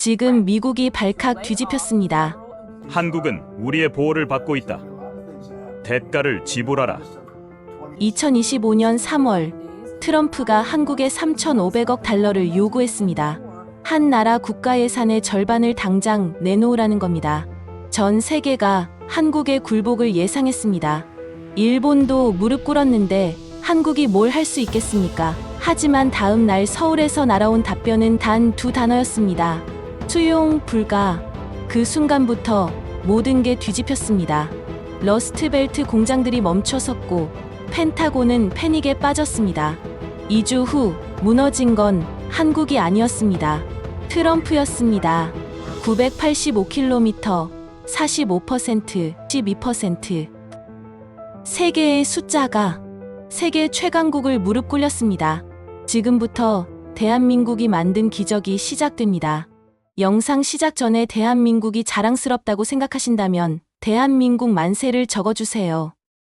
지금 미국이 발칵 뒤집혔습니다. 한국은 우리의 보호를 받고 있다. 대가를 지불하라. 2025년 3월 트럼프가 한국에 3,500억 달러를 요구했습니다. 한 나라 국가 예산의 절반을 당장 내놓으라는 겁니다. 전 세계가 한국의 굴복을 예상했습니다. 일본도 무릎 꿇었는데 한국이 뭘 할 수 있겠습니까? 하지만 다음 날 서울에서 날아온 답변은 단 두 단어였습니다. 수용 불가. 그 순간부터 모든 게 뒤집혔습니다. 러스트벨트 공장들이 멈춰섰고 펜타곤은 패닉에 빠졌습니다. 2주 후 무너진 건 한국이 아니었습니다. 트럼프였습니다. 985km, 45%, 12%. 세계의 숫자가 세계 최강국을 무릎 꿇렸습니다. 지금부터 대한민국이 만든 기적이 시작됩니다. 영상 시작 전에 대한민국이 자랑스럽다고 생각하신다면 대한민국 만세를 적어주세요.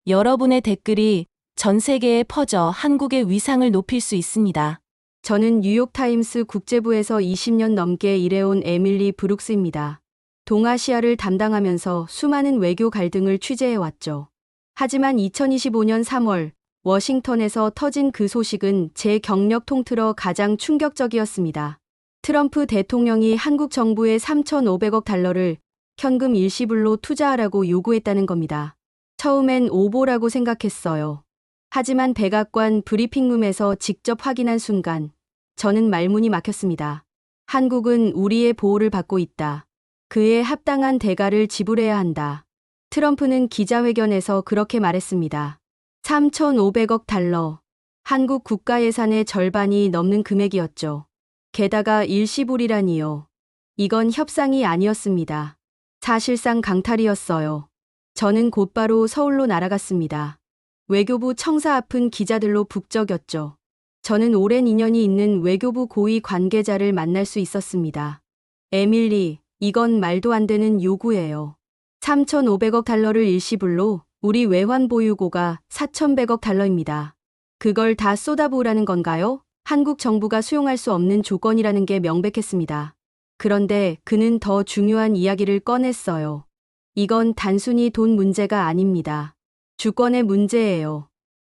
여러분의 댓글이 전 세계에 퍼져 한국의 위상을 높일 수 있습니다. 저는 뉴욕타임스 국제부에서 20년 넘게 일해온 에밀리 브룩스입니다. 동아시아를 담당하면서 수많은 외교 갈등을 취재해왔죠. 하지만 2025년 3월 워싱턴에서 터진 그 소식은 제 경력 통틀어 가장 충격적이었습니다. 트럼프 대통령이 한국 정부에 3,500억 달러를 현금 일시불로 투자하라고 요구했다는 겁니다. 처음엔 오보라고 생각했어요. 하지만 백악관 브리핑룸에서 직접 확인한 순간 저는 말문이 막혔습니다. 한국은 우리의 보호를 받고 있다. 그에 합당한 대가를 지불해야 한다. 트럼프는 기자회견에서 그렇게 말했습니다. 3,500억 달러. 한국 국가 예산의 절반이 넘는 금액이었죠. 게다가 일시불이라니요. 이건 협상이 아니었습니다. 사실상 강탈이었어요. 저는 곧바로 서울로 날아갔습니다. 외교부 청사 앞은 기자들로 북적였죠. 저는 오랜 인연이 있는 외교부 고위 관계자를 만날 수 있었습니다. 에밀리, 이건 말도 안 되는 요구예요. 3,500억 달러를 일시불로 우리 외환 보유고가 4,100억 달러입니다. 그걸 다 쏟아부으라는 건가요? 한국 정부가 수용할 수 없는 조건이라는 게 명백했습니다. 그런데 그는 더 중요한 이야기를 꺼냈어요. 이건 단순히 돈 문제가 아닙니다. 주권의 문제예요.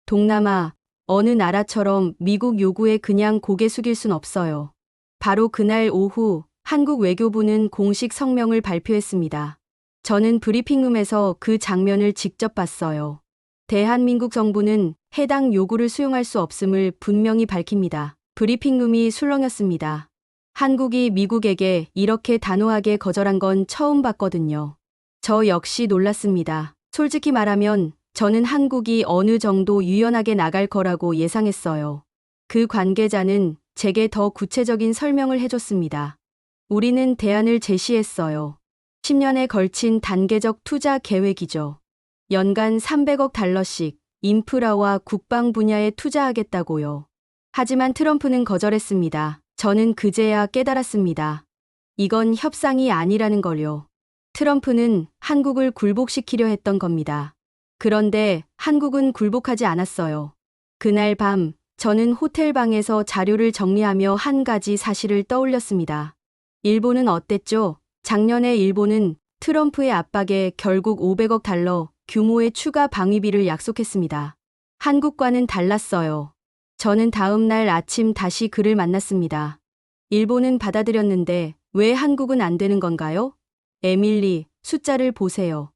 동남아, 어느 나라처럼 미국 요구에 그냥 고개 숙일 순 없어요. 바로 그날 오후 한국 외교부는 공식 성명을 발표했습니다. 저는 브리핑룸에서 그 장면을 직접 봤어요. 대한민국 정부는 해당 요구를 수용할 수 없음을 분명히 밝힙니다. 브리핑룸이 술렁였습니다. 한국이 미국에게 이렇게 단호하게 거절한 건 처음 봤거든요. 저 역시 놀랐습니다. 솔직히 말하면 저는 한국이 어느 정도 유연하게 나갈 거라고 예상했어요. 그 관계자는 제게 더 구체적인 설명을 해줬습니다. 우리는 대안을 제시했어요. 10년에 걸친 단계적 투자 계획이죠. 연간 300억 달러씩 인프라와 국방 분야에 투자하겠다고요. 하지만 트럼프는 거절했습니다. 저는 그제야 깨달았습니다. 이건 협상이 아니라는 걸요. 트럼프는 한국을 굴복시키려 했던 겁니다. 그런데 한국은 굴복하지 않았어요. 그날 밤 저는 호텔 방에서 자료를 정리하며 한 가지 사실을 떠올렸습니다. 일본은 어땠죠? 작년에 일본은 트럼프의 압박에 결국 500억 달러 규모의 추가 방위비를 약속했습니다. 한국과는 달랐어요. 저는 다음 날 아침 다시 그를 만났습니다. 일본은 받아들였는데 왜 한국은 안 되는 건가요? 에밀리, 숫자를 보세요.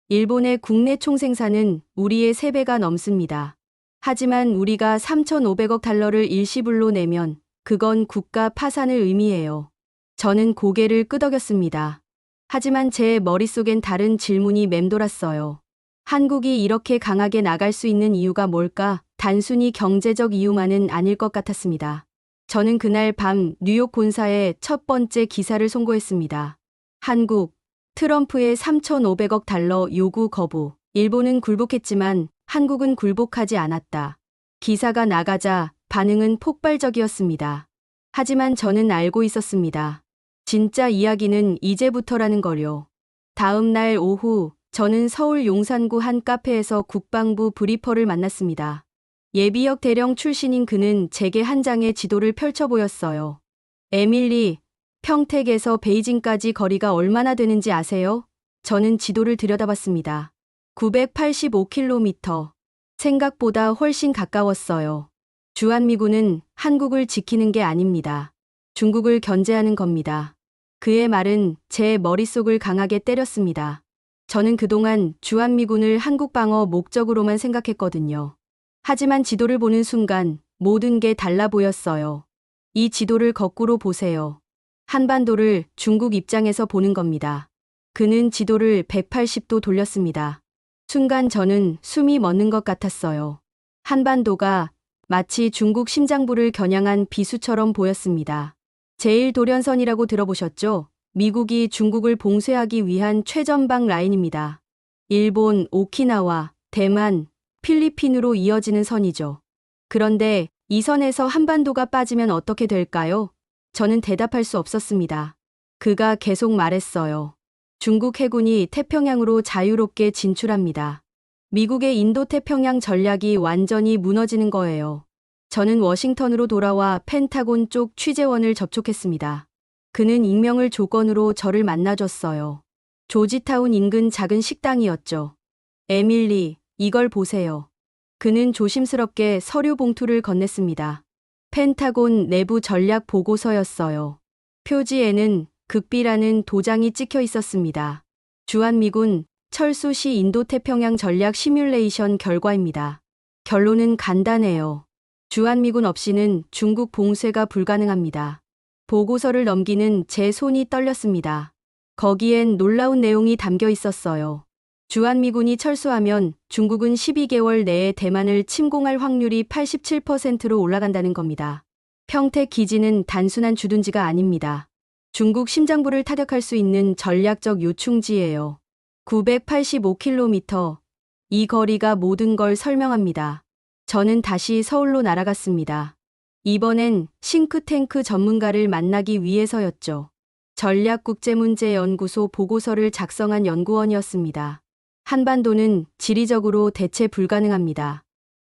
일본의 국내 총생산은 우리의 3배가 넘습니다. 하지만 우리가 3,500억 달러를 일시불로 내면 그건 국가 파산을 의미해요. 저는 고개를 끄덕였습니다. 하지만 제 머릿속엔 다른 질문이 맴돌았어요. 한국이 이렇게 강하게 나갈 수 있는 이유가 뭘까? 단순히 경제적 이유만은 아닐 것 같았습니다. 저는 그날 밤 뉴욕 본사에 첫 번째 기사를 송고했습니다. 한국, 트럼프의 3,500억 달러 요구 거부. 일본은 굴복했지만 한국은 굴복하지 않았다. 기사가 나가자 반응은 폭발적이었습니다. 하지만 저는 알고 있었습니다. 진짜 이야기는 이제부터라는 걸요. 다음 날 오후 저는 서울 용산구 한 카페에서 국방부 브리퍼를 만났습니다. 예비역 대령 출신인 그는 제게 한 장의 지도를 펼쳐 보였어요. 에밀리, 평택에서 베이징까지 거리가 얼마나 되는지 아세요? 저는 지도를 들여다봤습니다. 985km. 생각보다 훨씬 가까웠어요. 주한미군은 한국을 지키는 게 아닙니다. 중국을 견제하는 겁니다. 그의 말은 제 머릿속을 강하게 때렸습니다. 저는 그동안 주한미군을 한국 방어 목적으로만 생각했거든요. 하지만 지도를 보는 순간 모든 게 달라 보였어요. 이 지도를 거꾸로 보세요. 한반도를 중국 입장에서 보는 겁니다. 그는 지도를 180도 돌렸습니다. 순간 저는 숨이 멎는 것 같았어요. 한반도가 마치 중국 심장부를 겨냥한 비수처럼 보였습니다. 제1도련선이라고 들어보셨죠? 미국이 중국을 봉쇄하기 위한 최전방 라인입니다. 일본, 오키나와, 대만, 필리핀으로 이어지는 선이죠. 그런데 이 선에서 한반도가 빠지면 어떻게 될까요? 저는 대답할 수 없었습니다. 그가 계속 말했어요. 중국 해군이 태평양으로 자유롭게 진출합니다. 미국의 인도태평양 전략이 완전히 무너지는 거예요. 저는 워싱턴으로 돌아와 펜타곤 쪽 취재원을 접촉했습니다. 그는 익명을 조건으로 저를 만나줬어요. 조지타운 인근 작은 식당이었죠. 에밀리, 이걸 보세요. 그는 조심스럽게 서류 봉투를 건넸습니다. 펜타곤 내부 전략 보고서였어요. 표지에는 극비라는 도장이 찍혀 있었습니다. 주한미군 철수 시 인도태평양 전략 시뮬레이션 결과입니다. 결론은 간단해요. 주한미군 없이는 중국 봉쇄가 불가능합니다. 보고서를 넘기는 제 손이 떨렸습니다. 거기엔 놀라운 내용이 담겨 있었어요. 주한미군이 철수하면 중국은 12개월 내에 대만을 침공할 확률이 87%로 올라간다는 겁니다. 평택 기지는 단순한 주둔지가 아닙니다. 중국 심장부를 타격할 수 있는 전략적 요충지예요. 985km. 이 거리가 모든 걸 설명합니다. 저는 다시 서울로 날아갔습니다. 이번엔 싱크탱크 전문가를 만나기 위해서였죠. 전략국제문제연구소 보고서를 작성한 연구원이었습니다. 한반도는 지리적으로 대체 불가능합니다.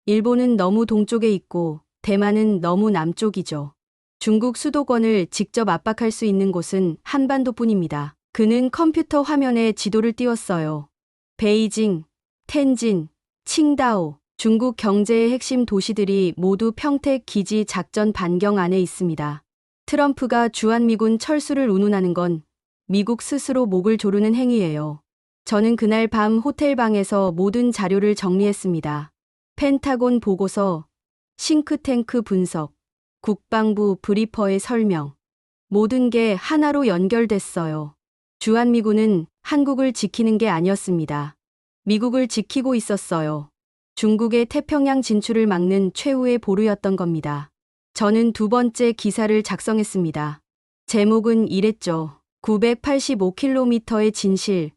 일본은 너무 동쪽에 있고 대만은 너무 남쪽이죠. 중국 수도권을 직접 압박할 수 있는 곳은 한반도뿐입니다. 그는 컴퓨터 화면에 지도를 띄웠어요. 베이징, 텐진, 칭다오, 중국 경제의 핵심 도시들이 모두 평택 기지 작전 반경 안에 있습니다. 트럼프가 주한미군 철수를 운운하는 건 미국 스스로 목을 조르는 행위예요. 저는 그날 밤 호텔방에서 모든 자료를 정리했습니다. 펜타곤 보고서, 싱크탱크 분석, 국방부 브리퍼의 설명. 모든 게 하나로 연결됐어요. 주한미군은 한국을 지키는 게 아니었습니다. 미국을 지키고 있었어요. 중국의 태평양 진출을 막는 최후의 보루였던 겁니다. 저는 두 번째 기사를 작성했습니다. 제목은 이랬죠. 985km의 진실.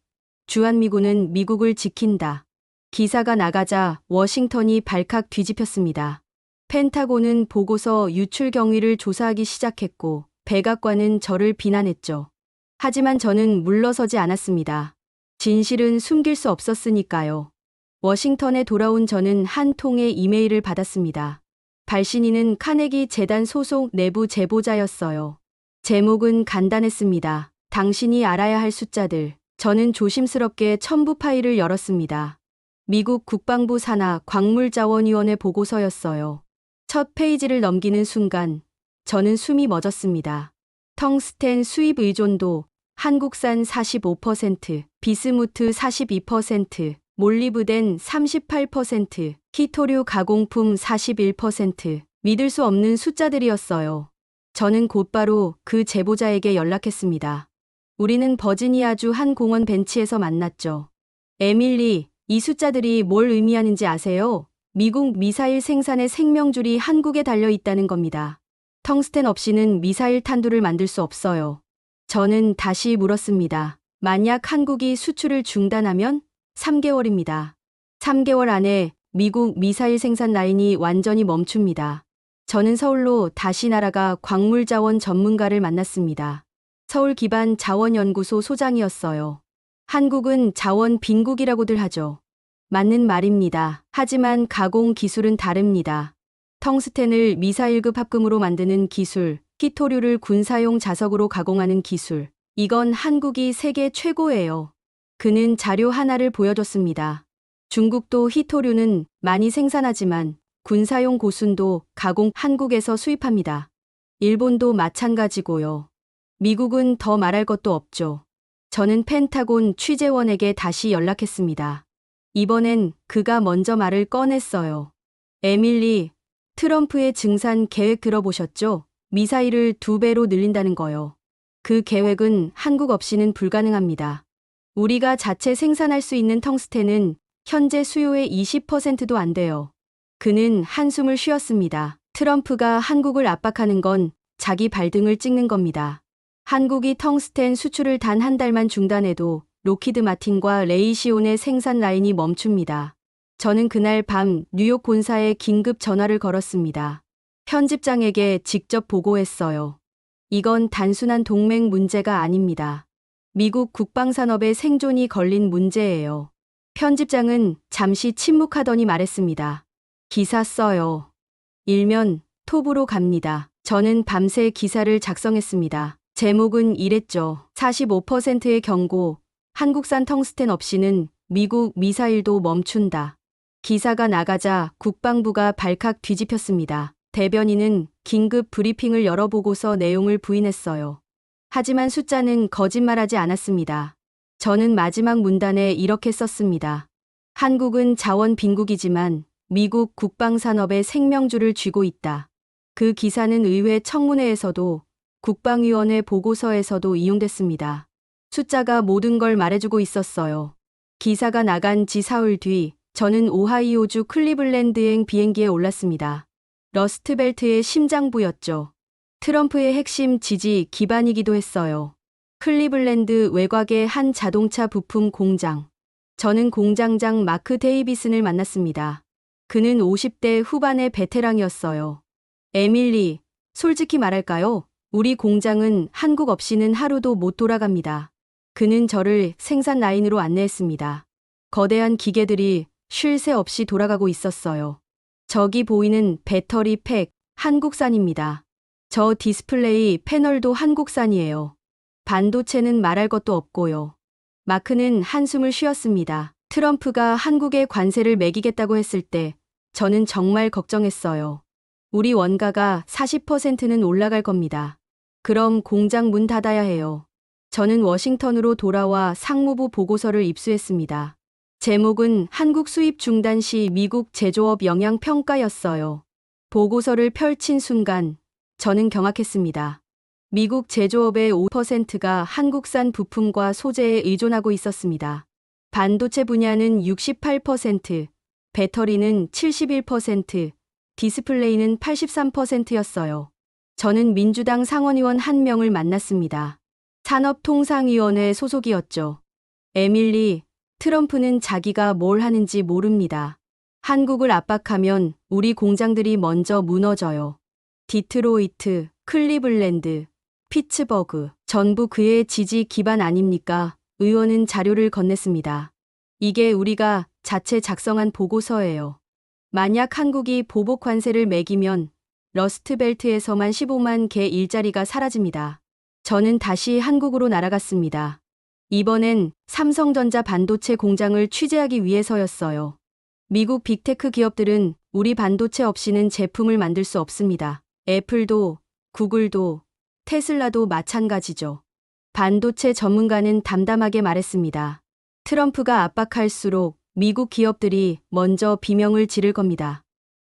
주한미군은 미국을 지킨다. 기사가 나가자 워싱턴이 발칵 뒤집혔습니다. 펜타곤은 보고서 유출 경위를 조사하기 시작했고 백악관은 저를 비난했죠. 하지만 저는 물러서지 않았습니다. 진실은 숨길 수 없었으니까요. 워싱턴에 돌아온 저는 한 통의 이메일을 받았습니다. 발신인은 카네기 재단 소속 내부 제보자였어요. 제목은 간단했습니다. 당신이 알아야 할 숫자들. 저는 조심스럽게 첨부 파일을 열었습니다. 미국 국방부 산하 광물자원위원회 보고서였어요. 첫 페이지를 넘기는 순간 저는 숨이 멎었습니다. 텅스텐 수입 의존도 한국산 45%, 비스무트 42%, 몰리브덴 38%, 키토류 가공품 41%. 믿을 수 없는 숫자들이었어요. 저는 곧바로 그 제보자에게 연락했습니다. 우리는 버지니아주 한 공원 벤치에서 만났죠. 에밀리, 이 숫자들이 뭘 의미하는지 아세요? 미국 미사일 생산의 생명줄이 한국에 달려 있다는 겁니다. 텅스텐 없이는 미사일 탄두를 만들 수 없어요. 저는 다시 물었습니다. 만약 한국이 수출을 중단하면 3개월입니다. 3개월 안에 미국 미사일 생산 라인이 완전히 멈춥니다. 저는 서울로 다시 날아가 광물자원 전문가를 만났습니다. 서울 기반 자원연구소 소장이었어요. 한국은 자원 빈국이라고들 하죠. 맞는 말입니다. 하지만 가공 기술은 다릅니다. 텅스텐을 미사일급 합금으로 만드는 기술, 히토류를 군사용 자석으로 가공하는 기술. 이건 한국이 세계 최고예요. 그는 자료 하나를 보여줬습니다. 중국도 히토류는 많이 생산하지만 군사용 고순도 가공 한국에서 수입합니다. 일본도 마찬가지고요. 미국은 더 말할 것도 없죠. 저는 펜타곤 취재원에게 다시 연락했습니다. 이번엔 그가 먼저 말을 꺼냈어요. 에밀리, 트럼프의 증산 계획 들어보셨죠? 미사일을 2배로 늘린다는 거요. 그 계획은 한국 없이는 불가능합니다. 우리가 자체 생산할 수 있는 텅스텐은 현재 수요의 20%도 안 돼요. 그는 한숨을 쉬었습니다. 트럼프가 한국을 압박하는 건 자기 발등을 찍는 겁니다. 한국이 텅스텐 수출을 단 한 달만 중단해도 로키드 마틴과 레이시온의 생산 라인이 멈춥니다. 저는 그날 밤 뉴욕 본사에 긴급 전화를 걸었습니다. 편집장에게 직접 보고했어요. 이건 단순한 동맹 문제가 아닙니다. 미국 국방산업의 생존이 걸린 문제예요. 편집장은 잠시 침묵하더니 말했습니다. 기사 써요. 일면 톱으로 갑니다. 저는 밤새 기사를 작성했습니다. 제목은 이랬죠. 45%의 경고. 한국산 텅스텐 없이는 미국 미사일도 멈춘다. 기사가 나가자 국방부가 발칵 뒤집혔습니다. 대변인은 긴급 브리핑을 열어보고서 내용을 부인했어요. 하지만 숫자는 거짓말하지 않았습니다. 저는 마지막 문단에 이렇게 썼습니다. 한국은 자원 빈국이지만 미국 국방산업의 생명줄을 쥐고 있다. 그 기사는 의회 청문회에서도 국방위원회 보고서에서도 이용됐습니다. 숫자가 모든 걸 말해주고 있었어요. 기사가 나간 지 사흘 뒤 저는 오하이오주 클리블랜드행 비행기에 올랐습니다. 러스트벨트의 심장부였죠. 트럼프의 핵심 지지 기반이기도 했어요. 클리블랜드 외곽의 한 자동차 부품 공장. 저는 공장장 마크 데이비슨을 만났습니다. 그는 50대 후반의 베테랑이었어요. 에밀리, 솔직히 말할까요? 우리 공장은 한국 없이는 하루도 못 돌아갑니다. 그는 저를 생산 라인으로 안내했습니다. 거대한 기계들이 쉴 새 없이 돌아가고 있었어요. 저기 보이는 배터리 팩, 한국산입니다. 저 디스플레이 패널도 한국산이에요. 반도체는 말할 것도 없고요. 마크는 한숨을 쉬었습니다. 트럼프가 한국에 관세를 매기겠다고 했을 때 저는 정말 걱정했어요. 우리 원가가 40%는 올라갈 겁니다. 그럼 공장 문 닫아야 해요. 저는 워싱턴으로 돌아와 상무부 보고서를 입수했습니다. 제목은 한국 수입 중단 시 미국 제조업 영향 평가였어요. 보고서를 펼친 순간 저는 경악했습니다. 미국 제조업의 5%가 한국산 부품과 소재에 의존하고 있었습니다. 반도체 분야는 68%, 배터리는 71%, 디스플레이는 83%였어요. 저는 민주당 상원의원 한 명을 만났습니다. 산업통상위원회 소속이었죠. 에밀리, 트럼프는 자기가 뭘 하는지 모릅니다. 한국을 압박하면 우리 공장들이 먼저 무너져요. 디트로이트, 클리블랜드, 피츠버그, 전부 그의 지지 기반 아닙니까? 의원은 자료를 건넸습니다. 이게 우리가 자체 작성한 보고서예요. 만약 한국이 보복 관세를 매기면 러스트벨트에서만 15만 개 일자리가 사라집니다. 저는 다시 한국으로 날아갔습니다. 이번엔 삼성전자 반도체 공장을 취재하기 위해서였어요. 미국 빅테크 기업들은 우리 반도체 없이는 제품을 만들 수 없습니다. 애플도, 구글도, 테슬라도 마찬가지죠. 반도체 전문가는 담담하게 말했습니다. 트럼프가 압박할수록 미국 기업들이 먼저 비명을 지를 겁니다.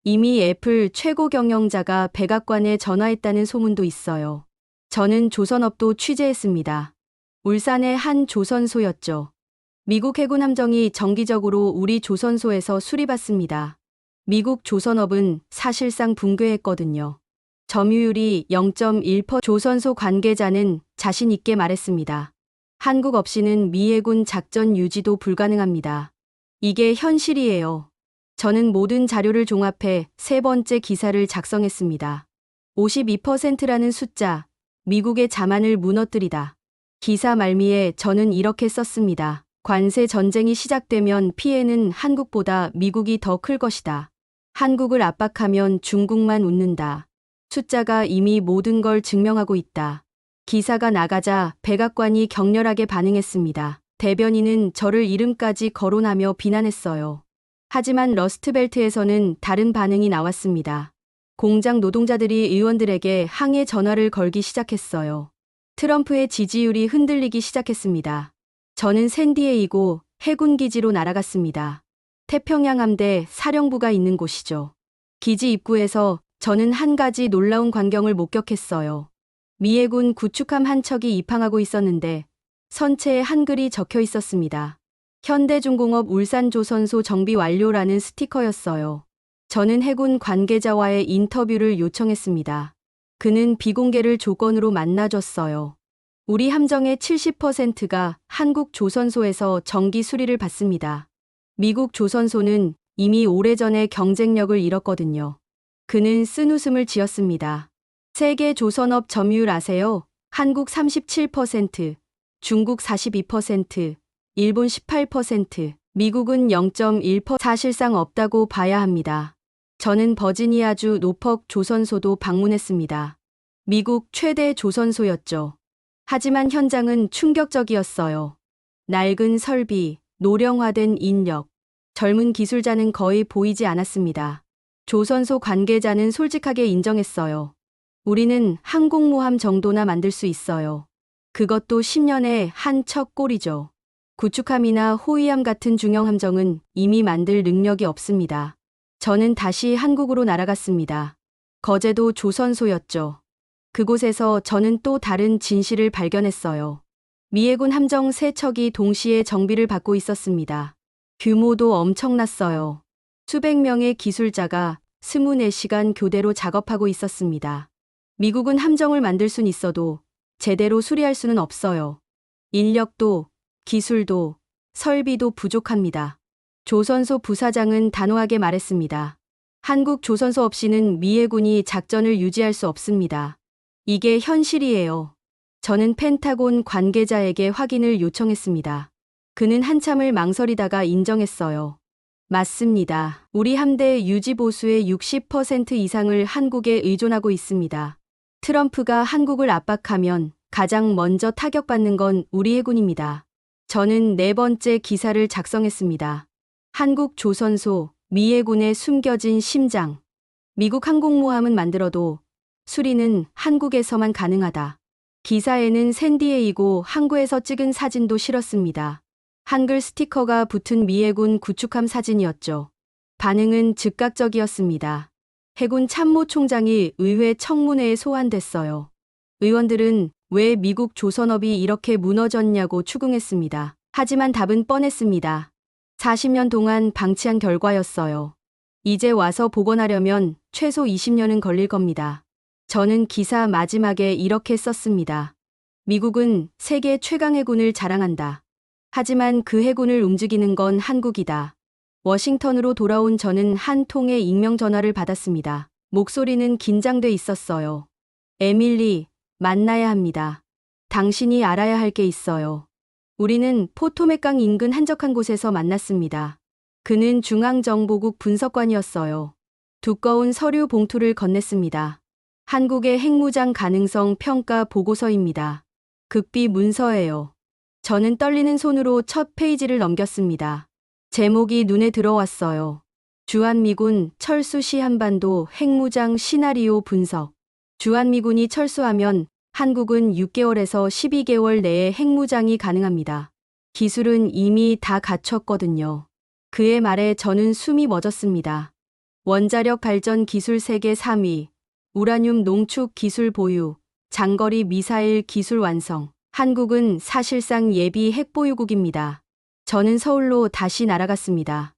이미 애플 최고 경영자가 백악관에 전화했다는 소문도 있어요. 저는 조선업도 취재했습니다. 울산의 한 조선소였죠. 미국 해군 함정이 정기적으로 우리 조선소에서 수리받습니다. 미국 조선업은 사실상 붕괴했거든요. 점유율이 0.1%. 조선소 관계자는 자신 있게 말했습니다. 한국 없이는 미 해군 작전 유지도 불가능합니다. 이게 현실이에요. 저는 모든 자료를 종합해 세 번째 기사를 작성했습니다. 52%라는 숫자, 미국의 자만을 무너뜨리다. 기사 말미에 저는 이렇게 썼습니다. 관세 전쟁이 시작되면 피해는 한국보다 미국이 더 클 것이다. 한국을 압박하면 중국만 웃는다. 숫자가 이미 모든 걸 증명하고 있다. 기사가 나가자 백악관이 격렬하게 반응했습니다. 대변인은 저를 이름까지 거론하며 비난했어요. 하지만 러스트벨트에서는 다른 반응이 나왔습니다. 공장 노동자들이 의원들에게 항해 전화를 걸기 시작했어요. 트럼프의 지지율이 흔들리기 시작했습니다. 저는 샌디에이고 해군 기지로 날아갔습니다. 태평양 함대 사령부가 있는 곳이죠. 기지 입구에서 저는 한 가지 놀라운 광경을 목격했어요. 미 해군 구축함 한 척이 입항하고 있었는데 선체에 한글이 적혀 있었습니다. 현대중공업 울산조선소 정비 완료라는 스티커였어요. 저는 해군 관계자와의 인터뷰를 요청했습니다. 그는 비공개를 조건으로 만나줬어요. 우리 함정의 70%가 한국 조선소에서 정기 수리를 받습니다. 미국 조선소는 이미 오래전에 경쟁력을 잃었거든요. 그는 쓴웃음을 지었습니다. 세계 조선업 점유율 아세요? 한국 37%, 중국 42%, 일본 18%, 미국은 0.1%. 사실상 없다고 봐야 합니다. 저는 버지니아주 노퍽 조선소도 방문했습니다. 미국 최대 조선소였죠. 하지만 현장은 충격적이었어요. 낡은 설비, 노령화된 인력, 젊은 기술자는 거의 보이지 않았습니다. 조선소 관계자는 솔직하게 인정했어요. 우리는 항공모함 정도나 만들 수 있어요. 그것도 10년에 한 척 꼴이죠. 구축함이나 호위함 같은 중형 함정은 이미 만들 능력이 없습니다. 저는 다시 한국으로 날아갔습니다. 거제도 조선소였죠. 그곳에서 저는 또 다른 진실을 발견했어요. 미 해군 함정 3척이 동시에 정비를 받고 있었습니다. 규모도 엄청났어요. 수백 명의 기술자가 24시간 교대로 작업하고 있었습니다. 미국은 함정을 만들 순 있어도 제대로 수리할 수는 없어요. 인력도, 기술도, 설비도 부족합니다. 조선소 부사장은 단호하게 말했습니다. 한국 조선소 없이는 미 해군이 작전을 유지할 수 없습니다. 이게 현실이에요. 저는 펜타곤 관계자에게 확인을 요청했습니다. 그는 한참을 망설이다가 인정했어요. 맞습니다. 우리 함대 유지 보수의 60% 이상을 한국에 의존하고 있습니다. 트럼프가 한국을 압박하면 가장 먼저 타격받는 건 우리 해군입니다. 저는 4번째 기사를 작성했습니다. 한국 조선소, 미 해군의 숨겨진 심장. 미국 항공모함은 만들어도 수리는 한국에서만 가능하다. 기사에는 샌디에이고 항구에서 찍은 사진도 실었습니다. 한글 스티커가 붙은 미 해군 구축함 사진이었죠. 반응은 즉각적이었습니다. 해군 참모총장이 의회 청문회에 소환됐어요. 의원들은 왜 미국 조선업이 이렇게 무너졌냐고 추궁했습니다. 하지만 답은 뻔했습니다. 40년 동안 방치한 결과였어요. 이제 와서 복원하려면 최소 20년은 걸릴 겁니다. 저는 기사 마지막에 이렇게 썼습니다. 미국은 세계 최강 해군을 자랑한다. 하지만 그 해군을 움직이는 건 한국이다. 워싱턴으로 돌아온 저는 한 통의 익명 전화를 받았습니다. 목소리는 긴장돼 있었어요. 에밀리, 만나야 합니다. 당신이 알아야 할 게 있어요. 우리는 포토맥강 인근 한적한 곳에서 만났습니다. 그는 중앙정보국 분석관이었어요. 두꺼운 서류 봉투를 건넸습니다. 한국의 핵무장 가능성 평가 보고서입니다. 극비 문서예요. 저는 떨리는 손으로 첫 페이지를 넘겼습니다. 제목이 눈에 들어왔어요. 주한미군 철수 시 한반도 핵무장 시나리오 분석. 주한미군이 철수하면 한국은 6개월에서 12개월 내에 핵무장이 가능합니다. 기술은 이미 다 갖췄거든요. 그의 말에 저는 숨이 멎었습니다. 원자력 발전 기술 세계 3위, 우라늄 농축 기술 보유, 장거리 미사일 기술 완성. 한국은 사실상 예비 핵보유국입니다. 저는 서울로 다시 날아갔습니다.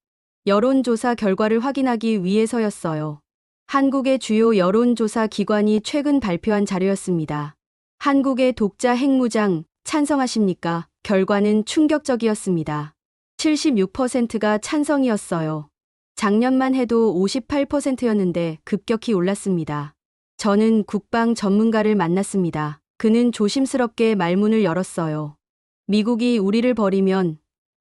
여론조사 결과를 확인하기 위해서였어요. 한국의 주요 여론조사 기관이 최근 발표한 자료였습니다. 한국의 독자 핵무장 찬성하십니까? 결과는 충격적이었습니다. 76%가 찬성이었어요. 작년만 해도 58%였는데 급격히 올랐습니다. 저는 국방 전문가를 만났습니다. 그는 조심스럽게 말문을 열었어요. 미국이 우리를 버리면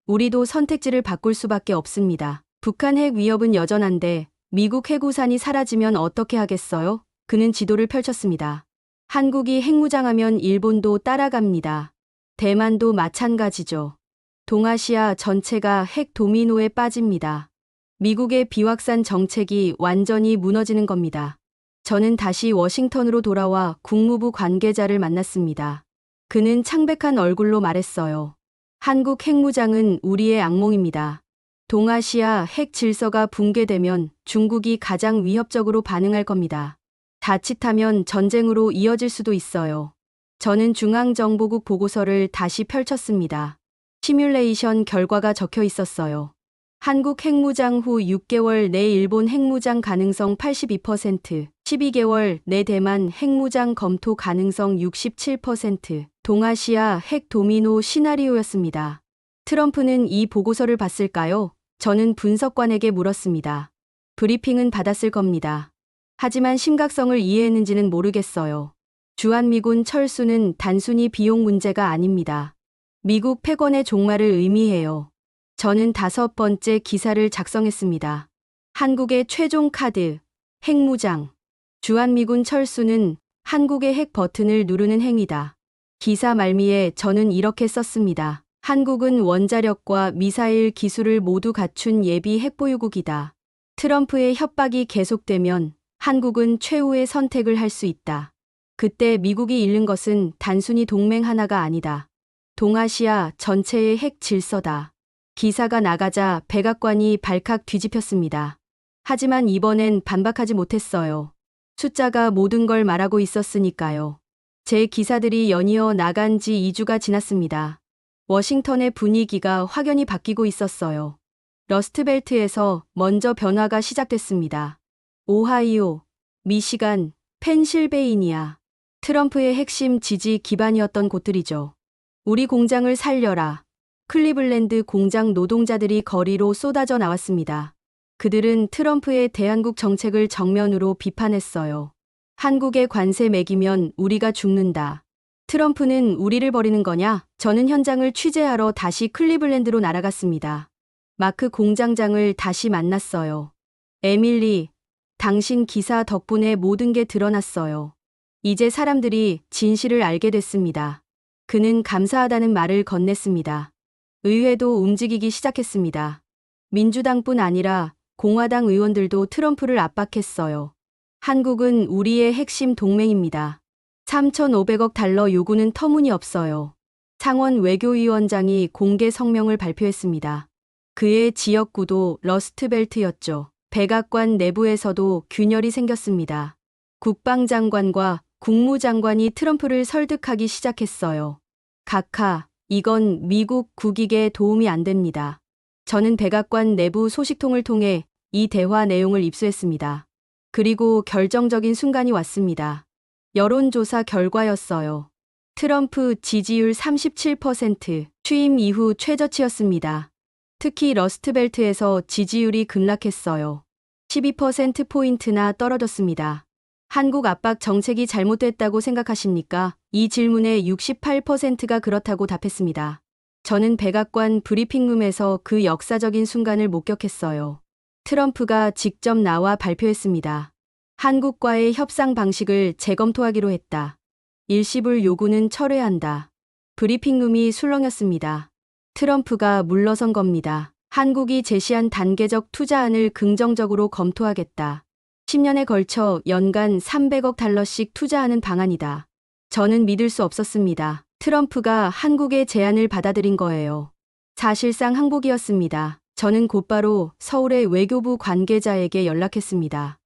우리도 선택지를 바꿀 수밖에 없습니다. 북한 핵 위협은 여전한데 미국 핵우산이 사라지면 어떻게 하겠어요? 그는 지도를 펼쳤습니다. 한국이 핵무장하면 일본도 따라갑니다. 대만도 마찬가지죠. 동아시아 전체가 핵 도미노에 빠집니다. 미국의 비확산 정책이 완전히 무너지는 겁니다. 저는 다시 워싱턴으로 돌아와 국무부 관계자를 만났습니다. 그는 창백한 얼굴로 말했어요. 한국 핵무장은 우리의 악몽입니다. 동아시아 핵 질서가 붕괴되면 중국이 가장 위협적으로 반응할 겁니다. 자칫하면 전쟁으로 이어질 수도 있어요. 저는 중앙정보국 보고서를 다시 펼쳤습니다. 시뮬레이션 결과가 적혀 있었어요. 한국 핵무장 후 6개월 내 일본 핵무장 가능성 82%, 12개월 내 대만 핵무장 검토 가능성 67%, 동아시아 핵 도미노 시나리오였습니다. 트럼프는 이 보고서를 봤을까요? 저는 분석관에게 물었습니다. 브리핑은 받았을 겁니다. 하지만 심각성을 이해했는지는 모르겠어요. 주한미군 철수는 단순히 비용 문제가 아닙니다. 미국 패권의 종말을 의미해요. 저는 5번째 기사를 작성했습니다. 한국의 최종 카드, 핵무장. 주한미군 철수는 한국의 핵 버튼을 누르는 행위다. 기사 말미에 저는 이렇게 썼습니다. 한국은 원자력과 미사일 기술을 모두 갖춘 예비 핵보유국이다. 트럼프의 협박이 계속되면 한국은 최후의 선택을 할 수 있다. 그때 미국이 잃는 것은 단순히 동맹 하나가 아니다. 동아시아 전체의 핵 질서다. 기사가 나가자 백악관이 발칵 뒤집혔습니다. 하지만 이번엔 반박하지 못했어요. 숫자가 모든 걸 말하고 있었으니까요. 제 기사들이 연이어 나간 지 2주가 지났습니다. 워싱턴의 분위기가 확연히 바뀌고 있었어요. 러스트벨트에서 먼저 변화가 시작됐습니다. 오하이오, 미시간, 펜실베이니아. 트럼프의 핵심 지지 기반이었던 곳들이죠. 우리 공장을 살려라. 클리블랜드 공장 노동자들이 거리로 쏟아져 나왔습니다. 그들은 트럼프의 대한국 정책을 정면으로 비판했어요. 한국에 관세 매기면 우리가 죽는다. 트럼프는 우리를 버리는 거냐? 저는 현장을 취재하러 다시 클리블랜드로 날아갔습니다. 마크 공장장을 다시 만났어요. 에밀리, 당신 기사 덕분에 모든 게 드러났어요. 이제 사람들이 진실을 알게 됐습니다. 그는 감사하다는 말을 건넸습니다. 의회도 움직이기 시작했습니다. 민주당뿐 아니라 공화당 의원들도 트럼프를 압박했어요. 한국은 우리의 핵심 동맹입니다. 3,500억 달러 요구는 터무니없어요. 상원 외교위원장이 공개 성명을 발표했습니다. 그의 지역구도 러스트벨트였죠. 백악관 내부에서도 균열이 생겼습니다. 국방장관과 국무장관이 트럼프를 설득하기 시작했어요. 각하, 이건 미국 국익에 도움이 안 됩니다. 저는 백악관 내부 소식통을 통해 이 대화 내용을 입수했습니다. 그리고 결정적인 순간이 왔습니다. 여론조사 결과였어요. 트럼프 지지율 37%, 취임 이후 최저치였습니다. 특히 러스트벨트에서 지지율이 급락했어요. 12%포인트나 떨어졌습니다. 한국 압박 정책이 잘못됐다고 생각하십니까? 이 질문에 68%가 그렇다고 답했습니다. 저는 백악관 브리핑룸에서 그 역사적인 순간을 목격했어요. 트럼프가 직접 나와 발표했습니다. 한국과의 협상 방식을 재검토하기로 했다. 일시불 요구는 철회한다. 브리핑룸이 술렁였습니다. 트럼프가 물러선 겁니다. 한국이 제시한 단계적 투자안을 긍정적으로 검토하겠다. 10년에 걸쳐 연간 300억 달러씩 투자하는 방안이다. 저는 믿을 수 없었습니다. 트럼프가 한국의 제안을 받아들인 거예요. 사실상 항복이었습니다. 저는 곧바로 서울의 외교부 관계자에게 연락했습니다.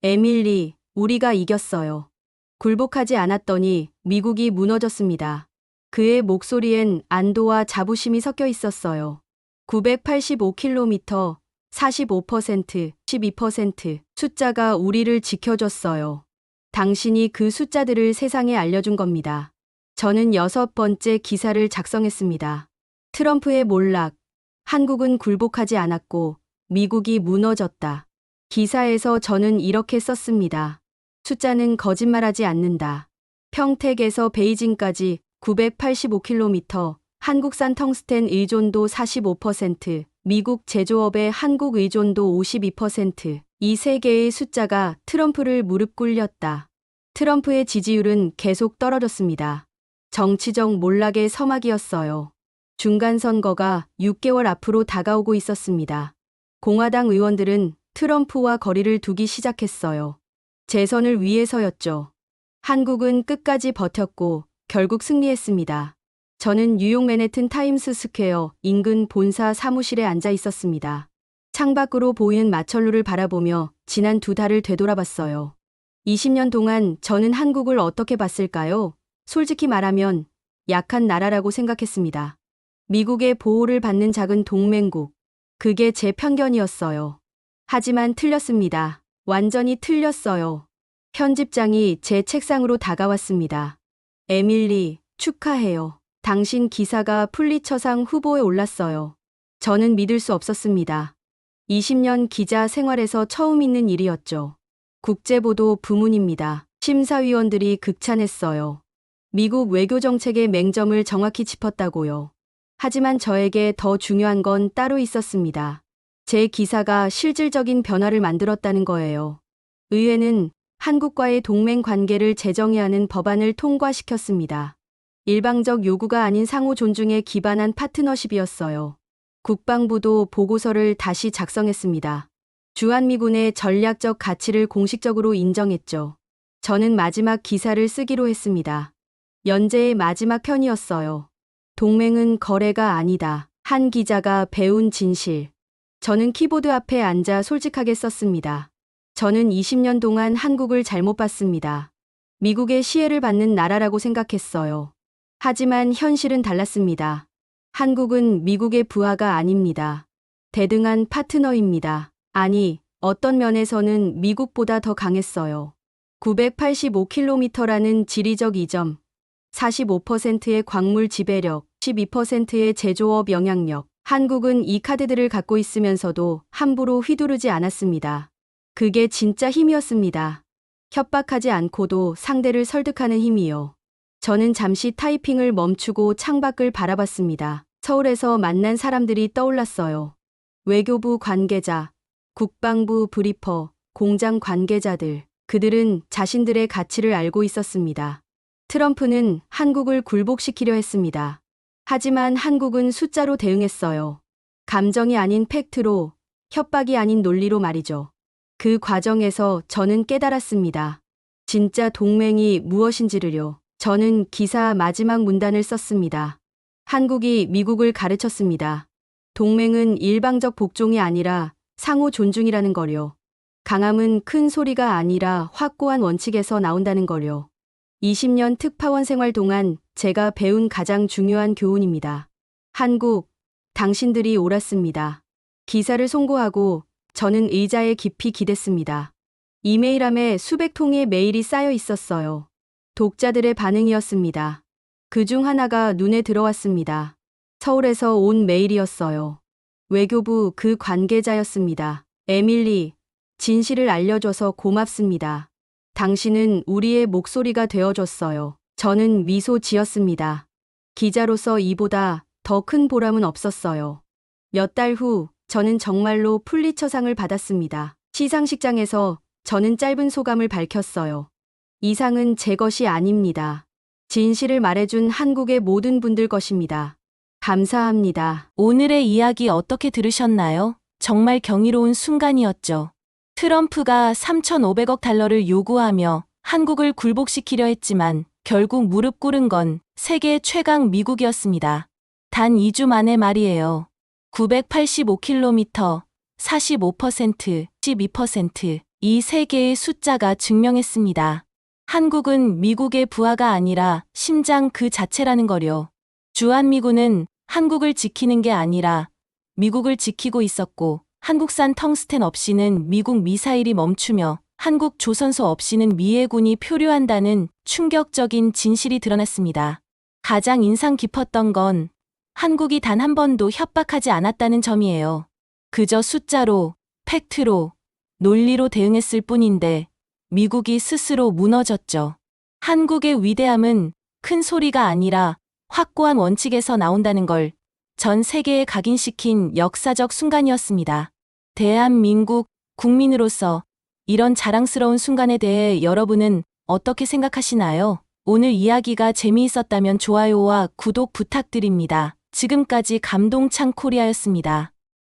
에밀리, 우리가 이겼어요. 굴복하지 않았더니 미국이 무너졌습니다. 그의 목소리엔 안도와 자부심이 섞여 있었어요. 985km, 45%, 12% 숫자가 우리를 지켜줬어요. 당신이 그 숫자들을 세상에 알려준 겁니다. 저는 6번째 기사를 작성했습니다. 트럼프의 몰락. 한국은 굴복하지 않았고 미국이 무너졌다. 기사에서 저는 이렇게 썼습니다. 숫자는 거짓말하지 않는다. 평택에서 베이징까지 985km, 한국산 텅스텐 의존도 45%, 미국 제조업의 한국 의존도 52%. 이 세 개의 숫자가 트럼프를 무릎 꿇렸다. 트럼프의 지지율은 계속 떨어졌습니다. 정치적 몰락의 서막이었어요. 중간선거가 6개월 앞으로 다가오고 있었습니다. 공화당 의원들은 트럼프와 거리를 두기 시작했어요. 재선을 위해서였죠. 한국은 끝까지 버텼고 결국 승리했습니다. 저는 뉴욕 맨해튼 타임스 스퀘어 인근 본사 사무실에 앉아 있었습니다. 창밖으로 보이는 마천루를 바라보며 지난 2달을 되돌아봤어요. 20년 동안 저는 한국을 어떻게 봤을까요? 솔직히 말하면 약한 나라라고 생각했습니다. 미국의 보호를 받는 작은 동맹국. 그게 제 편견이었어요. 하지만 틀렸습니다. 완전히 틀렸어요. 편집장이 제 책상으로 다가왔습니다. 에밀리, 축하해요. 당신 기사가 풀리처상 후보에 올랐어요. 저는 믿을 수 없었습니다. 20년 기자 생활에서 처음 있는 일이었죠. 국제보도 부문입니다. 심사위원들이 극찬했어요. 미국 외교정책의 맹점을 정확히 짚었다고요. 하지만 저에게 더 중요한 건 따로 있었습니다. 제 기사가 실질적인 변화를 만들었다는 거예요. 의회는 한국과의 동맹 관계를 제정해야 하는 법안을 통과시켰습니다. 일방적 요구가 아닌 상호 존중에 기반한 파트너십이었어요. 국방부도 보고서를 다시 작성했습니다. 주한미군의 전략적 가치를 공식적으로 인정했죠. 저는 마지막 기사를 쓰기로 했습니다. 연재의 마지막 편이었어요. 동맹은 거래가 아니다. 한 기자가 배운 진실. 저는 키보드 앞에 앉아 솔직하게 썼습니다. 저는 20년 동안 한국을 잘못 봤습니다. 미국의 시혜를 받는 나라라고 생각했어요. 하지만 현실은 달랐습니다. 한국은 미국의 부하가 아닙니다. 대등한 파트너입니다. 아니, 어떤 면에서는 미국보다 더 강했어요. 985km라는 지리적 이점, 45%의 광물 지배력, 12%의 제조업 영향력. 한국은 이 카드들을 갖고 있으면서도 함부로 휘두르지 않았습니다. 그게 진짜 힘이었습니다. 협박하지 않고도 상대를 설득하는 힘이요. 저는 잠시 타이핑을 멈추고 창밖을 바라봤습니다. 서울에서 만난 사람들이 떠올랐어요. 외교부 관계자, 국방부 브리퍼, 공장 관계자들. 그들은 자신들의 가치를 알고 있었습니다. 트럼프는 한국을 굴복시키려 했습니다. 하지만 한국은 숫자로 대응했어요. 감정이 아닌 팩트로, 협박이 아닌 논리로 말이죠. 그 과정에서 저는 깨달았습니다. 진짜 동맹이 무엇인지를요. 저는 기사 마지막 문단을 썼습니다. 한국이 미국을 가르쳤습니다. 동맹은 일방적 복종이 아니라 상호 존중이라는 거요. 강함은 큰 소리가 아니라 확고한 원칙에서 나온다는 거요. 20년 특파원 생활 동안 제가 배운 가장 중요한 교훈입니다. 한국, 당신들이 옳았습니다. 기사를 송고하고 저는 의자에 깊이 기댔습니다. 이메일함에 수백 통의 메일이 쌓여 있었어요. 독자들의 반응이었습니다. 그중 하나가 눈에 들어왔습니다. 서울에서 온 메일이었어요. 외교부 그 관계자였습니다. 에밀리, 진실을 알려줘서 고맙습니다. 당신은 우리의 목소리가 되어줬어요. 저는 미소 지었습니다. 기자로서 이보다 더 큰 보람은 없었어요. 몇 달 후 저는 정말로 풀리처상을 받았습니다. 시상식장에서 저는 짧은 소감을 밝혔어요. 이 상은 제 것이 아닙니다. 진실을 말해준 한국의 모든 분들 것입니다. 감사합니다. 오늘의 이야기 어떻게 들으셨나요? 정말 경이로운 순간이었죠. 트럼프가 3,500억 달러를 요구하며 한국을 굴복시키려 했지만 결국 무릎 꿇은 건 세계 최강 미국이었습니다. 단 2주 만의 말이에요. 985km, 45%, 12%. 이 세 개의 숫자가 증명했습니다. 한국은 미국의 부하가 아니라 심장 그 자체라는 거요. 주한미군은 한국을 지키는 게 아니라 미국을 지키고 있었고, 한국산 텅스텐 없이는 미국 미사일이 멈추며 한국 조선소 없이는 미 해군이 표류한다는 충격적인 진실이 드러났습니다. 가장 인상 깊었던 건 한국이 단 한 번도 협박하지 않았다는 점이에요. 그저 숫자로, 팩트로, 논리로 대응했을 뿐인데 미국이 스스로 무너졌죠. 한국의 위대함은 큰 소리가 아니라 확고한 원칙에서 나온다는 걸 전 세계에 각인시킨 역사적 순간이었습니다. 대한민국 국민으로서 이런 자랑스러운 순간에 대해 여러분은 어떻게 생각하시나요? 오늘 이야기가 재미있었다면 좋아요와 구독 부탁드립니다. 지금까지 감동창 코리아였습니다.